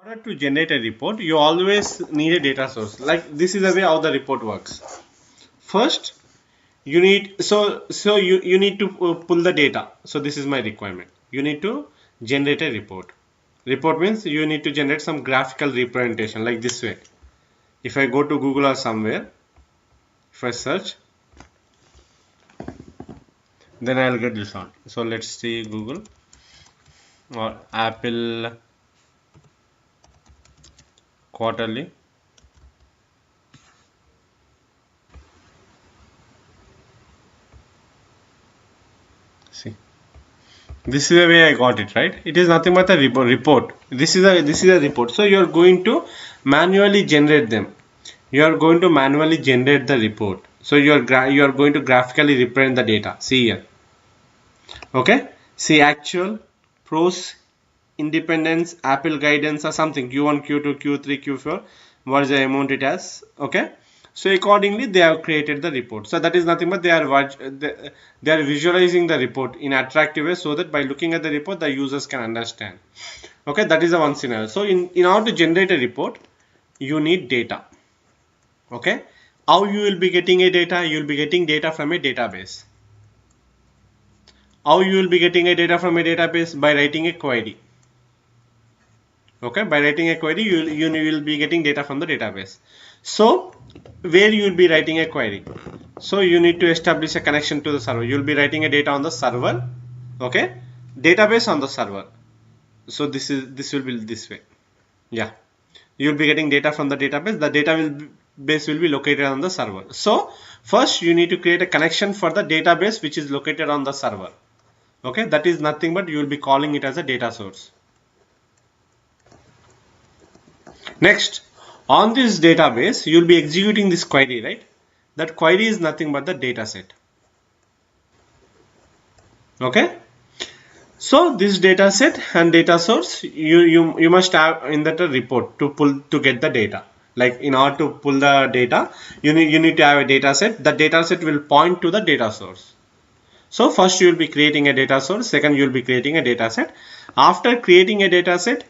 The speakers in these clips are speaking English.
In order to generate a report, you always need a data source. Like this is the way how the report works. First, you need you need to pull the data. So this is my requirement. You need to generate a report. Report means you need to generate some graphical representation like this way. If I go to Google or somewhere, if I search, then I'll get this one. So let's see Google or Apple quarterly. See, this is the way I got it, right? It is nothing but a report. This is a report. So you are going to manually generate them. You are going to manually generate the report. So you are going to graphically represent the data. See here. Okay. See actual, pros, independence, Apple guidance or something. Q1, Q2, Q3, Q4. What is the amount it has? Okay. So accordingly they have created the report. So that is nothing but they are visualizing the report in attractive way so that by looking at the report the users can understand. Okay, that is the one scenario. So in order to generate a report, you need data. Okay, how you will be getting a data? You will be getting data from a database. How you will be getting a data from a database? By writing a query. Okay, by writing a query you will be getting data from the database. So where you will be writing a query? So you need to establish a connection to the server. You will be writing a data on the server. Okay, database on the server. So this will be this way. Yeah, you will be getting data from the database. The database will be located on the server. So first you need to create a connection for the database which is located on the server. Okay, that is nothing but you will be calling it as a data source. Next, on this database you will be executing this query, right? That query is nothing but the data set. Okay, so this data set and data source you must have in that a report to get the data. Like in order to pull the data, you need to have a data set. The data set will point to the data source. So first you will be creating a data source, second you will be creating a data set. After creating a data set,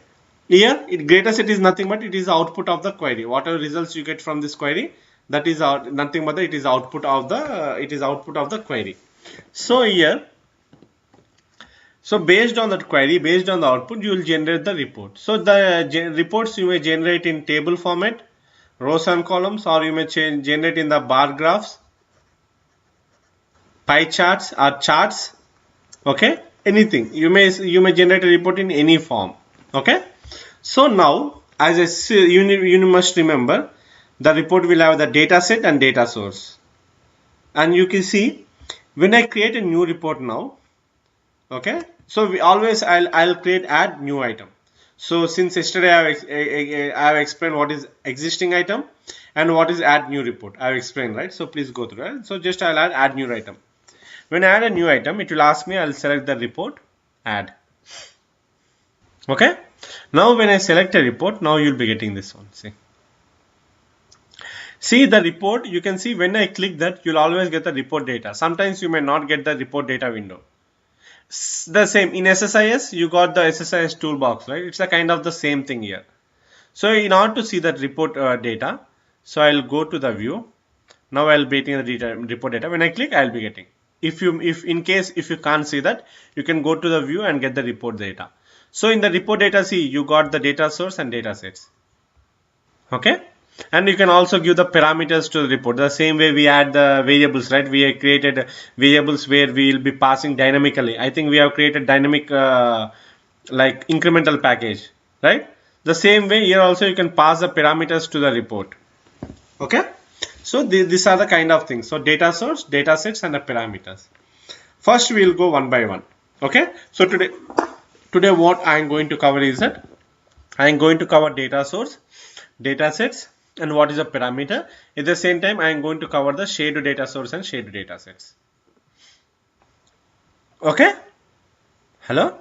here data set is nothing but it is output of the query. Whatever results you get from this query, that is nothing but it is output of the query. So here, so based on that query, based on the output, you will generate the report. So the reports you may generate in table format, rows and columns, or you may generate in the bar graphs, pie charts or charts. Okay, anything you may generate a report in any form. Okay, so now as I say, you must remember the report will have the data set and data source, and you can see when I create a new report now. Okay, so we always I'll create add new item. So since yesterday I have explained what is existing item and what is add new report. I have explained, right? So please go through it. So just I'll add new item. When I add a new item, it will ask me, I'll select the report, add. Okay, now when I select a report, now you'll be getting this one. See the report, you can see when I click that, you'll always get the report data. Sometimes you may not get the report data window. The same in SSIS, you got the SSIS toolbox, right? It's a kind of the same thing here. So in order to see that report data, so I'll go to the view. Now I'll be getting the report data. When I click, I'll be getting. If you can't see that, you can go to the view and get the report data. So in the report data, see you got the data source and data sets. Okay, and you can also give the parameters to the report. The same way we add the variables, right? We have created variables where we will be passing dynamically. I think we have created dynamic like incremental package, right? The same way here also you can pass the parameters to the report. Okay, so these are the kind of things. So data source, data sets and the parameters. First we will go one by one. Okay, so today what I am going to cover is that I am going to cover data source, data sets and what is a parameter. At the same time I am going to cover the shared data source and shared data sets. Okay, hello.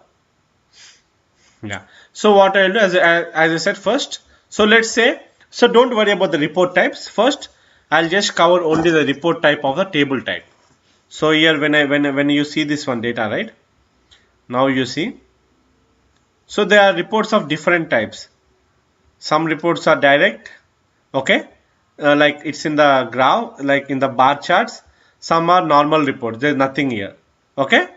Yeah, so what I'll do as I said first, so let's say, so don't worry about the report types. First I'll just cover only the report type of the table type. So here when you see this one data, right, now you see, so there are reports of different types. Some reports are direct, okay, like it's in the graph, like in the bar charts. Some are normal reports, there's nothing here, okay.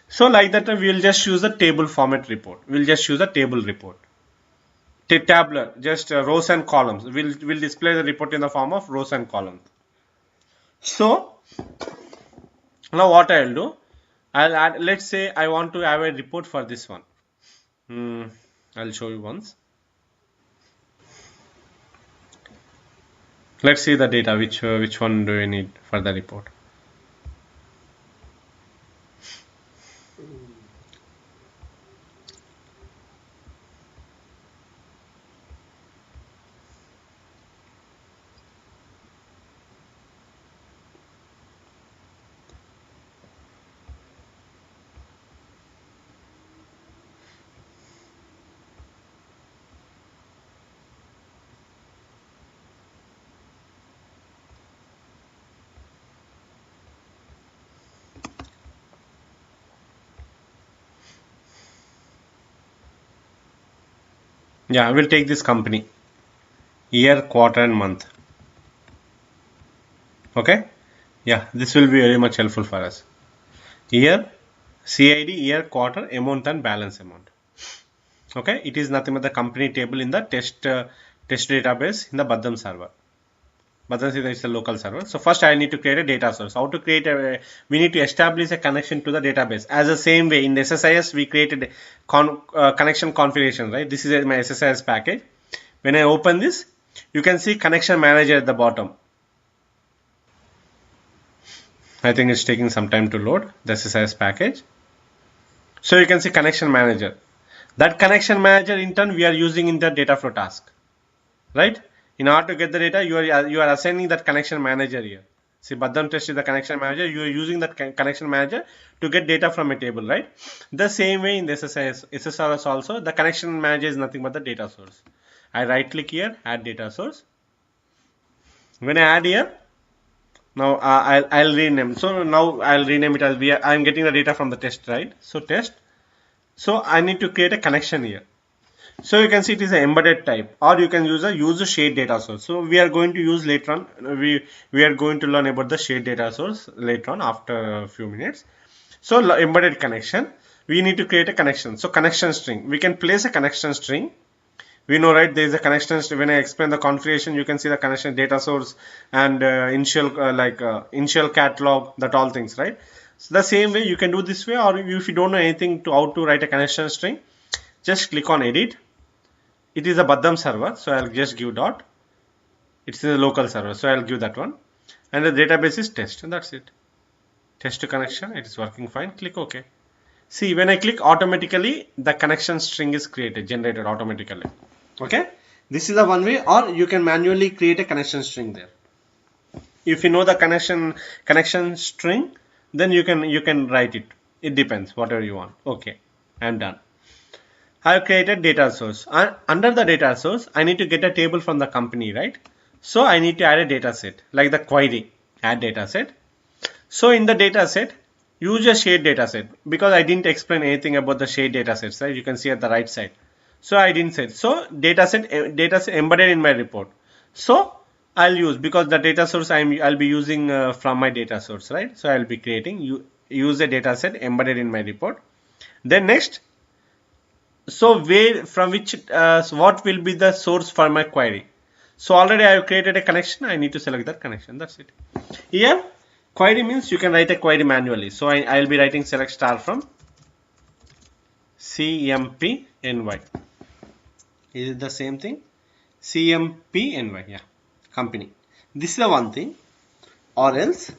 So like that we will just use the table format report. We'll just use a table report. Tabular, just rows and columns. We'll display the report in the form of rows and columns. So now what I'll do, I'll add, let's say I want to have a report for this one. I'll show you once. Let's see the data, which one do you need for the report. Yeah, we'll take this company, year, quarter and month. Okay, yeah, this will be very much helpful for us. Year, CID, year, quarter, amount and balance amount. Okay, it is nothing but the company table in the test database in the Badam server. Badam is a local server. So first I need to create a data source. How to create a, we need to establish a connection to the database. As the same way in SSIS we created connection configuration, right? This is my SSIS package. When I open this, you can see connection manager at the bottom. I think it's taking some time to load the SSIS package. So you can see connection manager. That connection manager in turn we are using in the data flow task, right? In order to get the data, you are assigning that connection manager here. See, Badam test is the connection manager. You are using that connection manager to get data from a table, right? The same way in the SSRS also, the connection manager is nothing but the data source. I right click here, add data source. When I add here, now I'll rename. So now I'll rename it as I'm getting the data from the test, right? So test. So I need to create a connection here. So you can see it is an embedded type, or you can use a shared data source. So we are going to use later on. We are going to learn about the shared data source later on after a few minutes. So embedded connection, we need to create a connection. So connection string, we can place a connection string. We know, right, there is a connection. When I explain the configuration, you can see the connection data source and initial catalog, that all things, right? So the same way you can do this way, or if you don't know anything to how to write a connection string, just click on edit. It is a Badam server, so I'll just give dot. It's a local server, so I'll give that one. And the database is test, and that's it. Test to connection, it is working fine. Click OK. See, when I click, automatically the connection string is generated automatically. Okay, this is the one way, or you can manually create a connection string there. If you know the connection string, then you can write it. It depends, whatever you want. Okay, I'm done. I have created data source. Under the data source, I need to get a table from the company, right? So I need to add a data set, like the query, add data set. So in the data set, use a shared data set, because I didn't explain anything about the shared data sets, right? You can see at the right side. So I didn't say. So data set embedded in my report. So I'll use, because the data source I'll be using from my data source, right? So I'll be creating use a data set embedded in my report. Then next, so where from which what will be the source for my query? So already I have created a connection. I need to select that connection. That's it. Here query means you can write a query manually. So I'll be writing select star from CMPNY. Is it the same thing? CMPNY, yeah, company. This is the one thing. Or else,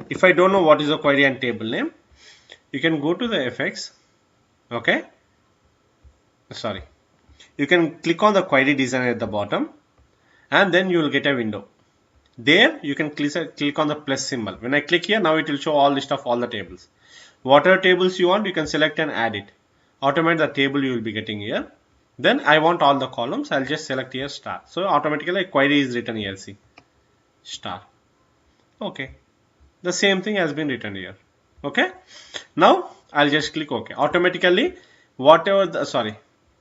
if I don't know what is the query and table name, you can go to the FX. Okay. Sorry. You can click on the query designer at the bottom, and then you will get a window. There you can click on the plus symbol. When I click here, now it will show all list of all the tables. Whatever tables you want, you can select and add it. Automate the table you will be getting here. Then I want all the columns. I'll just select here star. So automatically a query is written here. See, star. Okay. The same thing has been written here. Okay. Now I'll just click OK. Automatically, whatever the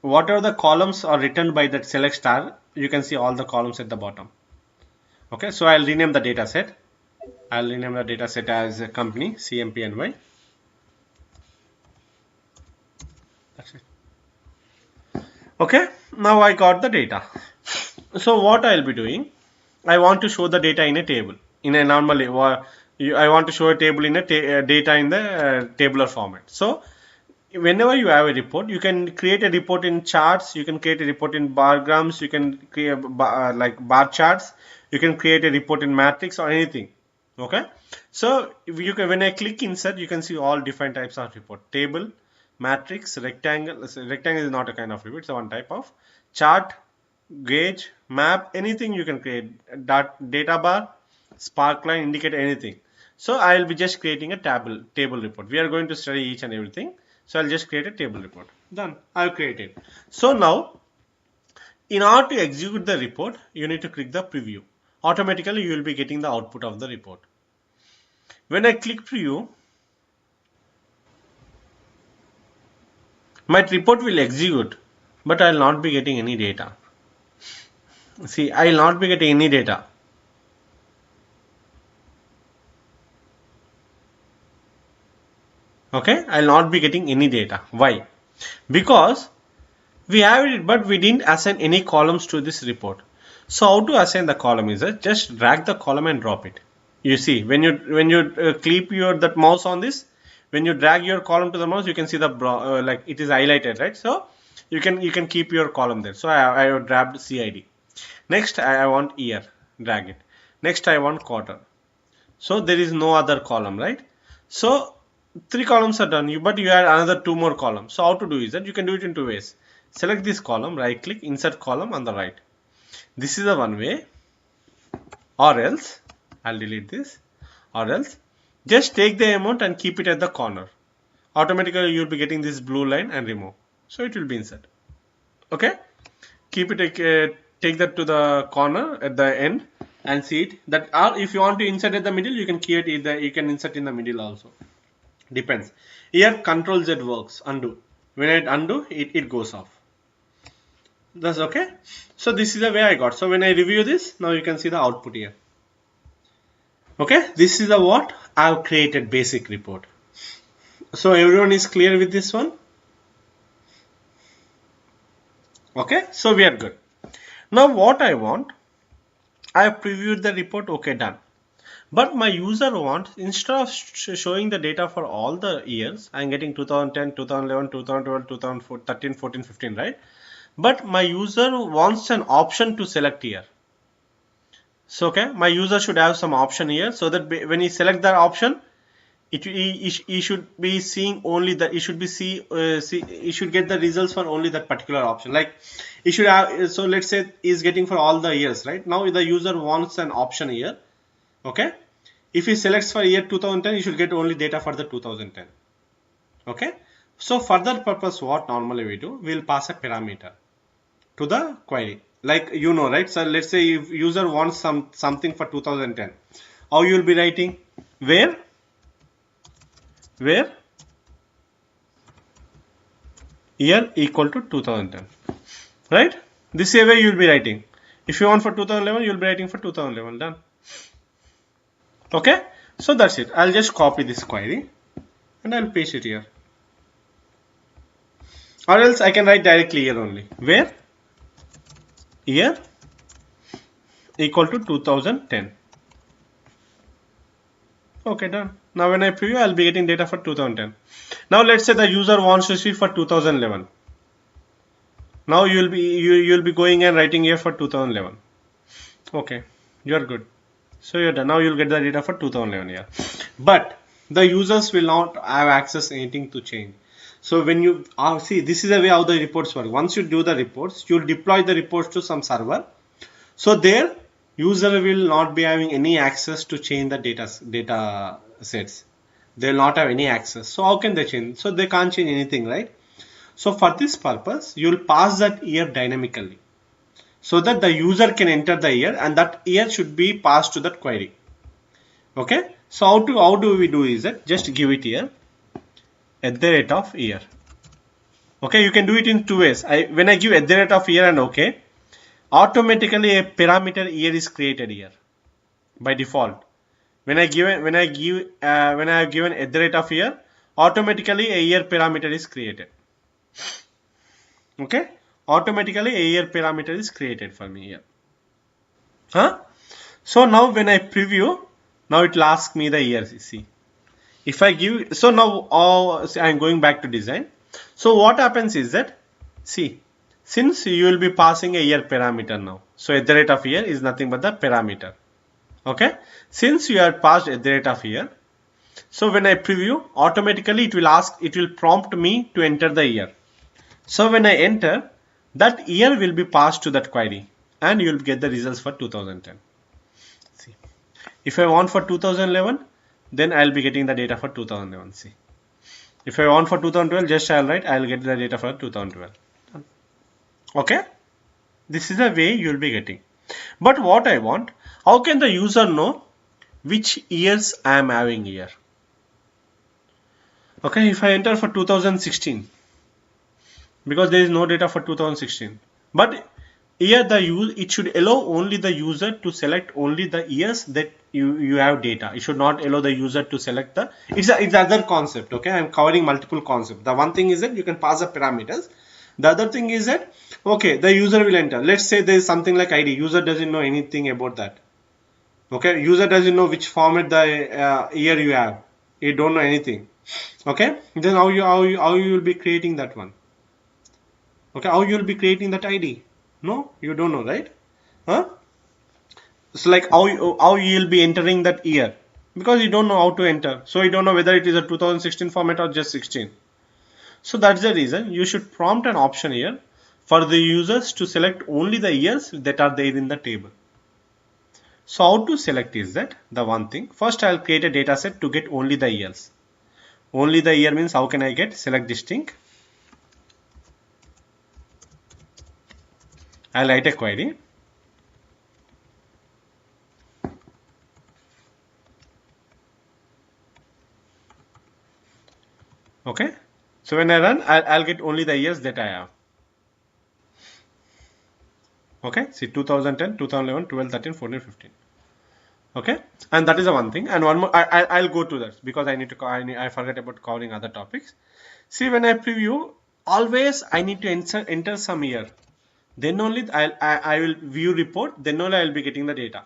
whatever the columns are written by that select star, you can see all the columns at the bottom. Okay, so I'll rename the data set. I'll rename the data set as a company CMPNY. That's it. Okay, now I got the data. So what I'll be doing, I want to show the data in a table. In a normally, I want to show a table in a data in the tabular format. So whenever you have a report, you can create a report in charts, you can create a report in bar grams, you can create like bar charts, you can create a report in matrix or anything. Okay, so if you can, when I click insert, you can see all different types of report: table, matrix, rectangle. So rectangle is not a kind of report, it's one type of chart, gauge, map, anything you can create. Data bar, sparkline, indicator, anything. So I will be just creating a table report. We are going to study each and everything. So I'll just create a table report. Done. I've created. So now, in order to execute the report, you need to click the preview. Automatically, you will be getting the output of the report. When I click preview, my report will execute, but I will not be getting any data. See, I will not be getting any data. Okay, I will not be getting any data. Why? Because we have it, but we didn't assign any columns to this report. So how to assign the column is that just drag the column and drop it. You see, when you clip that mouse on this, when you drag your column to the mouse, you can see the like it is highlighted, right? So you can keep your column there. So I have grabbed CID. Next I want year, drag it. Next I want quarter. So there is no other column, right? So 3 columns are done, but you add another 2 more columns. So how to do is that you can do it in 2 ways. Select this column, right click, insert column on the right. This is the one way, or else I'll delete this, or else just take the amount and keep it at the corner. Automatically you'll be getting this blue line and remove. So it will be insert. Okay, keep it, take that to the corner at the end and see it. That, or if you want to insert at the middle, you can create it. You can insert in the middle also. Depends. Here Control Z works. Undo. When I undo, it goes off. That's okay. So this is the way I got. So when I review this, now you can see the output here. Okay, this is the what I have created basic report. So everyone is clear with this one? Okay, so we are good. Now what I want, I have previewed the report. Okay, done. But my user wants, instead of showing the data for all the years, I am getting 2010, 2011, 2012, 2013, 14, 15, right? But my user wants an option to select year. So okay, my user should have some option here, so that when he select that option, he should be seeing only that. He should be he should get the results for only that particular option. Like he should have. So let's say he's getting for all the years, right? Now the user wants an option here. Okay, if he selects for year 2010, he should get only data for the 2010. Okay, so for that purpose, what normally we do, we'll pass a parameter to the query, like right? So let's say if user wants something for 2010, how you will be writing, where year equal to 2010, right? This way you will be writing. If you want for 2011, you will be writing for 2011. Done. Okay, so that's it. I'll just copy this query and I'll paste it here, or else I can write directly here only, where year equal to 2010. Okay, done. Now when I preview, I'll be getting data for 2010. Now let's say the user wants to see for 2011. Now you'll be going and writing here for 2011. Okay, you're good. So you're done. Now you'll get the data for 2011 here. But the users will not have access anything to change. So when you see, this is the way how the reports work. Once you do the reports, you'll deploy the reports to some server. So there, user will not be having any access to change the data sets. They will not have any access. So how can they change? So they can't change anything, right? So for this purpose, you will pass that year dynamically, so that the user can enter the year and that year should be passed to that query. Okay. So how do we do is that just give it here at the rate of year. Okay, you can do it in two ways. When I give @ of year and okay, automatically a parameter year is created here by default. When I have given @ of year, automatically a year parameter is created. Okay, automatically a year parameter is created for me here. Huh? So now when I preview, now it will ask me the year. See, if I give, so now I'm going back to design. So what happens is that, see, since you will be passing a year parameter now, so @ of year is nothing but the parameter. Okay, since you have passed @ of year, so when I preview, automatically it will prompt me to enter the year. So when I enter, that year will be passed to that query and you will get the results for 2010. See, if I want for 2011, then I'll be getting the data for 2011. See, if I want for 2012, just I'll write, I'll get the data for 2012. Okay, this is the way you'll be getting. But what I want, how can the user know which years I am having here? Okay, if I enter for 2016, because there is no data for 2016, but here it should allow only the user to select only the years that you have data. It should not allow the user to select the, it's other concept. Okay, I'm covering multiple concepts. The one thing is that you can pass the parameters. The other thing is that, okay, the user will enter. Let's say there is something like ID. User doesn't know anything about that. Okay, user doesn't know which format the year you have. You don't know anything. Okay, then how you will be creating that one? Okay, how you will be creating that ID? No, you don't know, right? Huh? It's like how you will be entering that year, because you don't know how to enter. So you don't know whether it is a 2016 format or just 16. So that's the reason you should prompt an option here for the users to select only the years that are there in the table. So how to select is that the one thing. First I'll create a data set to get only the years. Only the year means how can I get? Select distinct. I'll write a query. Okay. So when I run, I'll get only the years that I have. Okay. See 2010, 2011, 12, 13, 14, 15. Okay. And that is the one thing. And one more, I'll go to that because I need to, I forget about covering other topics. See, when I preview, always I need to enter some year. Then only I will view report. Then only I will be getting the data.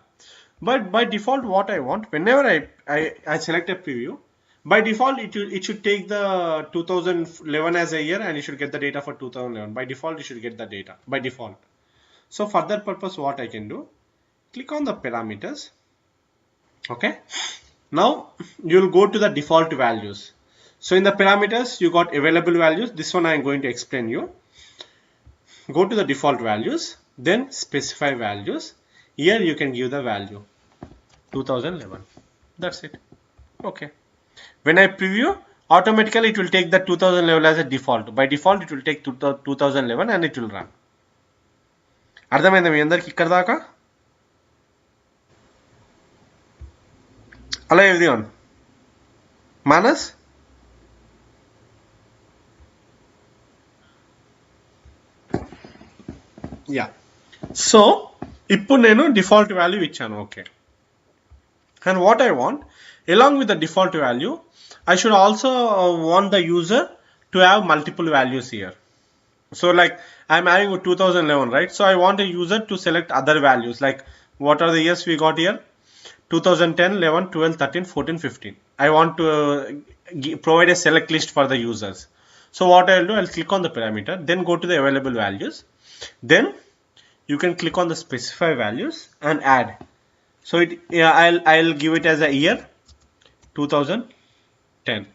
But by default, what I want, whenever I select a preview, by default it should take the 2011 as a year and you should get the data for 2011. By default, you should get the data by default. So for that purpose, what I can do, click on the parameters. Okay. Now you'll go to the default values. So in the parameters, you got available values. This one I am going to explain you. Go to the default values, then specify values. Here you can give the value 2011. That's it. Okay. When I preview, automatically it will take the 2011 as a default. By default, it will take 2011 and it will run. అర్థమైందా మీ అందరికి ఇక్కడ దాకా? Hello everyone. Manas? Yeah. So ఇప్పుడు నేను default value ఇచ్చాను. Okay. And what I want, along with the default value, I should also want the user to have multiple values here. So like I'm having 2011, right? So I want a user to select other values. Like what are the years we got here? 2010, 11, 12, 13, 14, 15. I want to provide a select list for the users. So what I'll do, I'll click on the parameter, then go to the available values. Then you can click on the specify values and add. So I'll give it as a year 2010.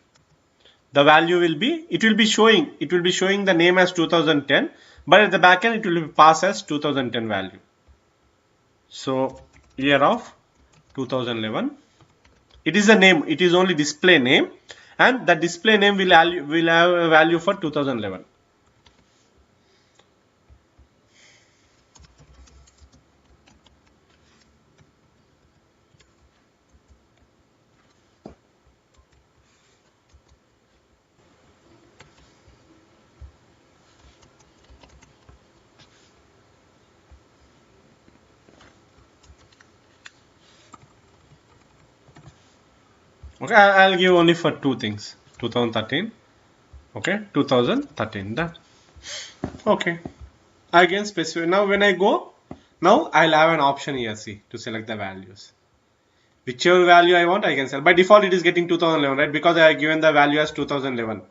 The value will be, it will be showing the name as 2010, but at the back end it will be passed as 2010 value. So year of 2011, it is a name, it is only display name, and the display name will have a value for 2011. Okay, I'll give only for two things. 2013. Okay, 2013. Done. Okay. Again specify. Now when I go, now I'll have an option here, see, to select the values. Whichever value I want, I can select. By default, it is getting 2011, right? Because I have given the value as 2011.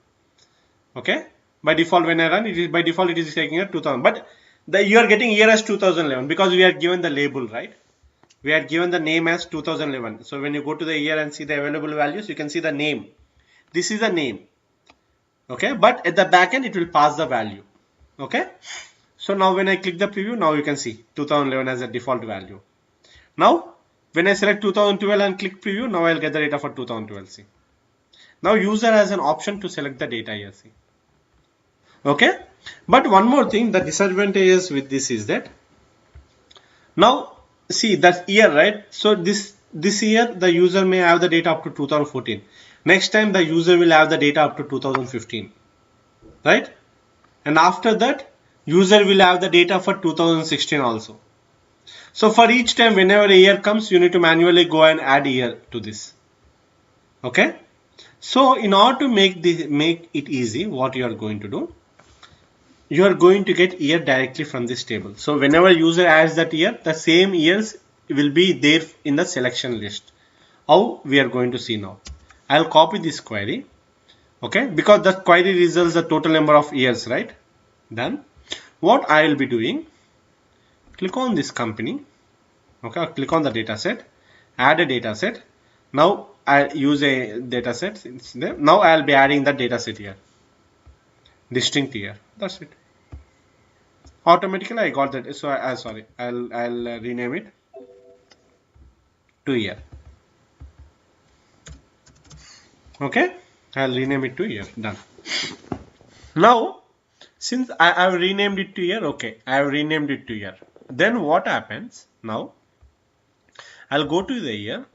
Okay. By default, when I run, it is by default it is taking a 2000. But you are getting year as 2011 because we are given the label, right? We are given the name as 2011. So when you go to the year and see the available values, you can see the name. This is the name. Okay. But at the back end, it will pass the value. Okay. So now when I click the preview, now you can see 2011 as a default value. Now when I select 2012 and click preview, now I'll get the data for 2012. See. Now user has an option to select the data here. See. Okay. But one more thing, the disadvantages with this is that now see that year, right? So this year the user may have the data up to 2014. Next time the user will have the data up to 2015, right? And after that user will have the data for 2016 also. So for each time whenever a year comes, you need to manually go and add year to this. Okay. So in order to make it easy, what you are going to do, you are going to get year directly from this table. So whenever user adds that year, the same years will be there in the selection list. How we are going to see now. I'll copy this query. Okay, because the query results the total number of years, right? Done. What I will be doing, click on this company. Okay, I'll click on the data set, add a data set. Now I use a data set. Now I'll be adding the data set here. Distinct year. That's it. Automatically I got that. So I'll rename it to year. Okay, I'll rename it to year. Done. Now since I have renamed it to year, okay, I have renamed it to year. Then what happens now? I'll go to the year,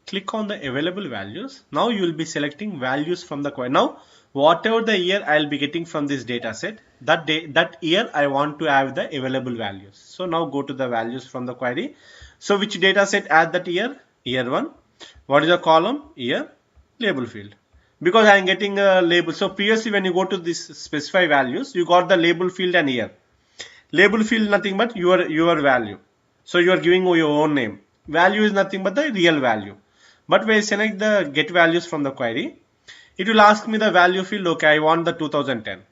click on the available values. Now you will be selecting values from the query. Now whatever the year I'll be getting from this data set, that year I want to have the available values. So now go to the values from the query. So which data set add that year? Year 1. What is the column? Year. Label field. Because I am getting a label. So previously when you go to this specify values, you got the label field and year. Label field nothing but your value. So you are giving your own name. Value is nothing but the real value. But when I select the get values from the query, it will ask me the value field. Okay, I want the 2010,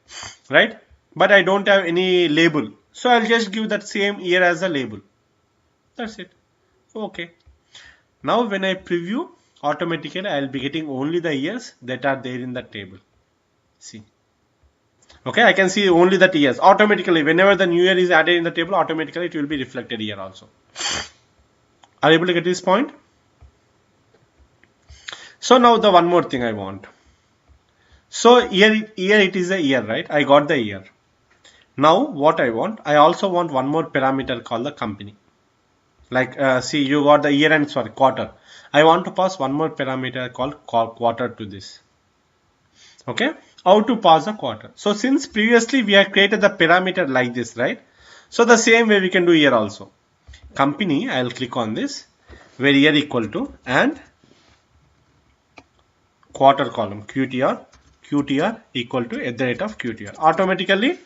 right? But I don't have any label. So I'll just give that same year as a label. That's it. Okay. Now when I preview, automatically I'll be getting only the years that are there in the table. See. Okay, I can see only that years. Automatically, whenever the new year is added in the table, automatically it will be reflected here also. Are you able to get this point? So now the one more thing I want. So here it is a year, right? I got the year. Now what I want, I also want one more parameter called the company. Like see, you got the year and quarter. I want to pass one more parameter called quarter to this. Okay, how to pass a quarter? So since previously we have created the parameter like this, right? So the same way we can do here also. Company, I'll click on this, where year equal to and quarter column QTR equal to at the rate of QTR. Automatically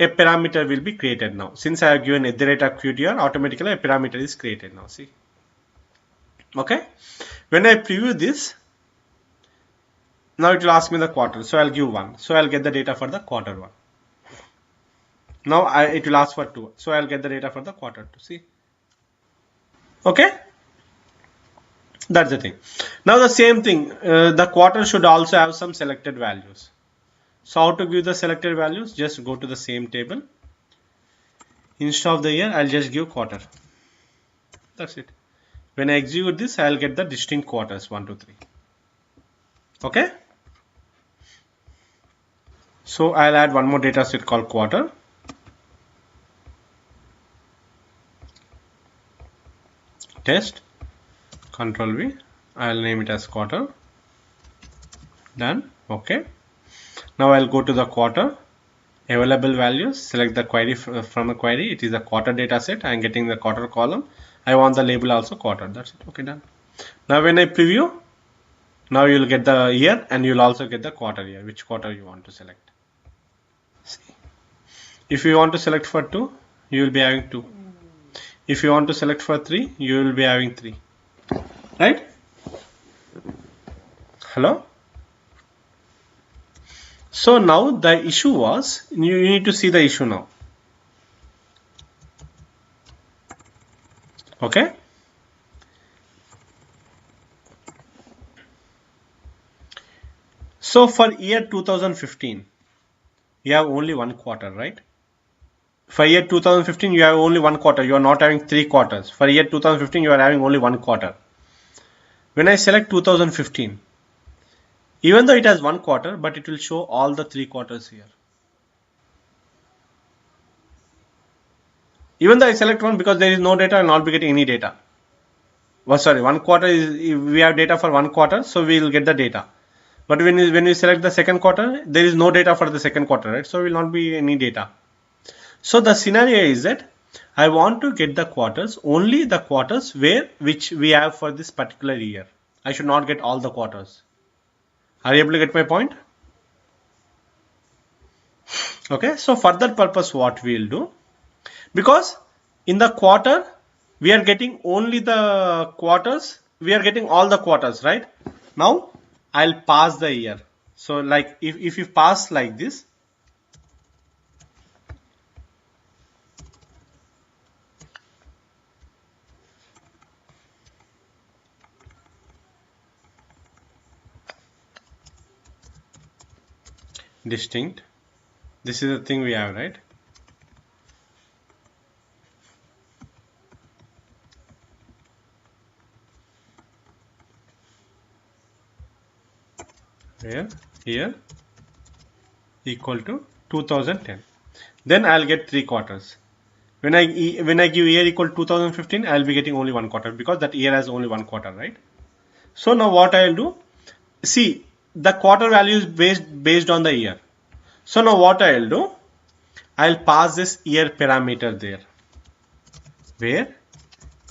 a parameter will be created now. Since I have given at the rate of QTR, automatically a parameter is created now. See. Okay. When I preview this, now it will ask me the quarter. So I'll give 1. So I'll get the data for the quarter 1. Now it will ask for 2. So I'll get the data for the quarter 2. See. Okay. That's the thing. Now the same thing, the quarter should also have some selected values. So how to give the selected values? Just go to the same table. Instead of the year, I'll just give quarter. That's it. When I execute this, I'll get the distinct quarters 1, 2, 3. Okay. So I'll add one more data set called quarter. Test. Control V. I'll name it as quarter. Done. Okay. Now I'll go to the quarter. Available values. Select the query from a query. It is a quarter data set. I'm getting the quarter column. I want the label also quarter. That's it. Okay, done. Now when I preview, Now you'll get the year and you'll also get the quarter year, which quarter you want to select. See. If you want to select for 2, you will be having 2. If you want to select for 3, you will be having 3. Right? Hello? So now the issue was, you need to see the issue now. Okay? So for year 2015, you have only one quarter, right? For year 2015, you have only one quarter. You are not having 3 quarters. For year 2015, you are having only one quarter. When I select 2015, even though it has one quarter, but it will show all the 3 quarters here. Even though I select one, because there is no data, I will not be getting any data. Well, sorry, one quarter is, we have data for one quarter, so we will get the data. But when we select the second quarter, there is no data for the second quarter, right? So will not be any data. So the scenario is that I want to get the quarters, only the quarters which we have for this particular year. I should not get all the quarters. Are you able to get my point? Okay, so for that purpose, what we will do, because in the quarter we are getting only the quarters, we are getting all the quarters, right? Now I'll pass the year. So like if you pass like this, distinct, this is the thing we have, right? Here equal to 2010. Then I'll get 3 quarters. When I give year equal to 2015, I'll be getting only one quarter, because that year has only one quarter, right? So now what I'll do, see, the quarter value is based on the year. So now what I'll do, I'll pass this year parameter there, where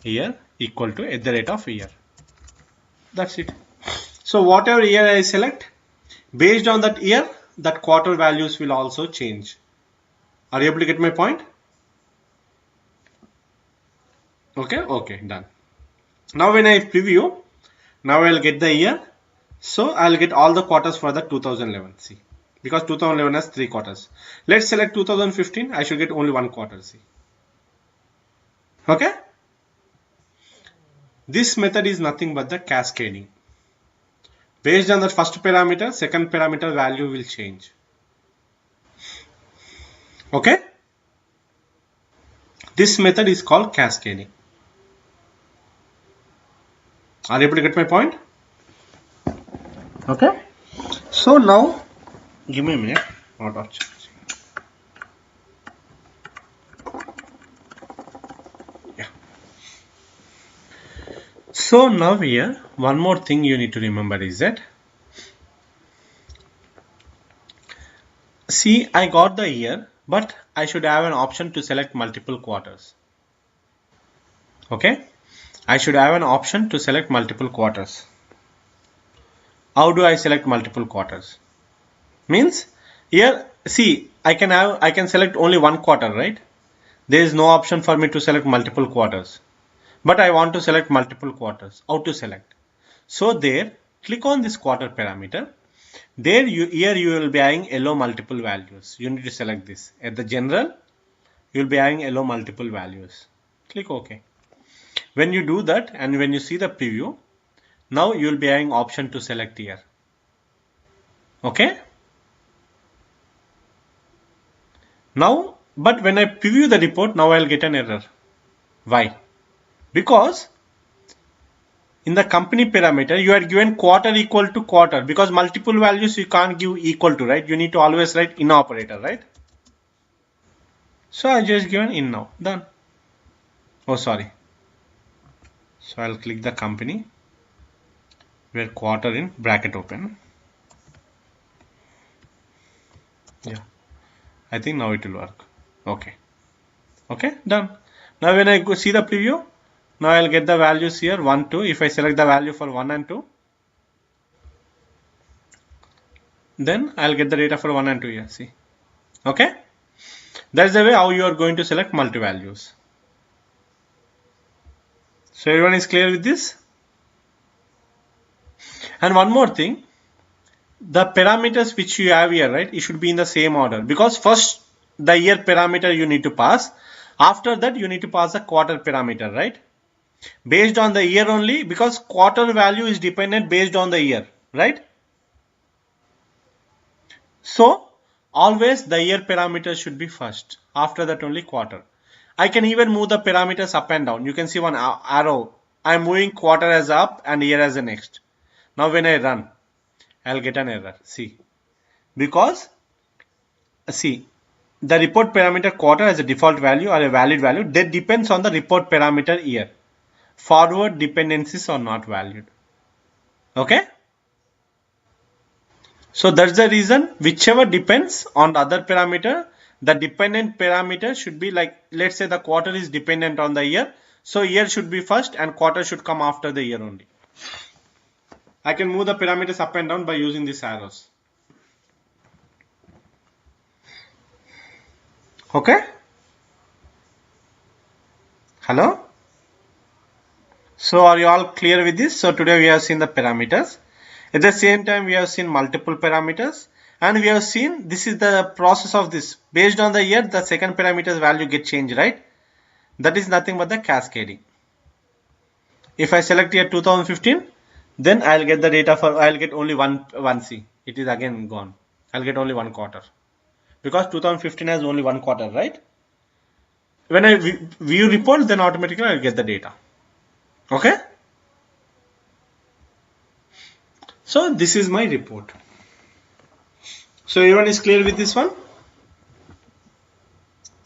year equal to @ year. That's it. So whatever year I select, based on that year, that quarter values will also change. Are you able to get my point? Okay, done. Now when I preview, now I'll get the year. So I'll get all the quarters for the 2011. See, because 2011 has 3 quarters. Let's select 2015. I should get only one quarter. See. Okay. This method is nothing but the cascading. Based on the first parameter, second parameter value will change. Okay. This method is called cascading. Are you able to get my point? Okay. So now, give me a minute. Out of charge. Yeah. So now here, one more thing you need to remember is that, see, I got the year, but I should have an option to select multiple quarters. Okay. I should have an option to select multiple quarters. How do I select multiple quarters? Means here, see, I can select only one quarter, right? There is no option for me to select multiple quarters, but I want to select multiple quarters. How to select? So there, click on this quarter parameter. There, here you will be having yellow multiple values. You need to select this. At the general, you will be having yellow multiple values. Click OK. When you do that and when you see the preview, now you will be having option to select here. Okay. Now, but when I preview the report, now I'll get an error. Why? Because in the company parameter, you are given quarter equal to quarter, because multiple values you can't give equal to, right? You need to always write in operator, right? So I just given in now. Done. Oh, sorry. So I'll click the company where quarter in bracket open. Yeah. I think now it will work. Okay. Okay, done. Now when I go see the preview, now I'll get the values here 1, 2. If I select the value for 1 and 2, then I'll get the data for 1 and 2 years. See, okay, that's the way how you are going to select multi-values. So everyone is clear with this? And one more thing, the parameters which you have here, right, it should be in the same order, because first the year parameter you need to pass, after that you need to pass the quarter parameter, right, based on the year only, because quarter value is dependent based on the year, right? So always the year parameter should be first, after that only quarter. I can even move the parameters up and down. You can see one arrow. I am moving quarter as up and year as the next. Now when I run, I'll get an error. See, because see, the report parameter quarter as a default value or a valid value, that depends on the report parameter year. Forward dependencies are not valued. Okay. So that's the reason whichever depends on the other parameter, the dependent parameter should be like, let's say the quarter is dependent on the year. So year should be first and quarter should come after the year only. I can move the parameters up and down by using these arrows. Okay. Hello. So are you all clear with this? So today we have seen the parameters. At the same time, we have seen multiple parameters, and we have seen this is the process of this. Based on the year, the second parameter's value get changed, right? That is nothing but the cascading. If I select here 2015, then I'll get the data for, I'll get only one C. It is again gone. I'll get only one quarter, because 2015 has only one quarter, right? When I view report, then automatically I'll get the data. Okay. So this is my report. So everyone is clear with this one?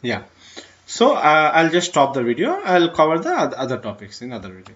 Yeah. So I'll just stop the video. I'll cover the other topics in other video.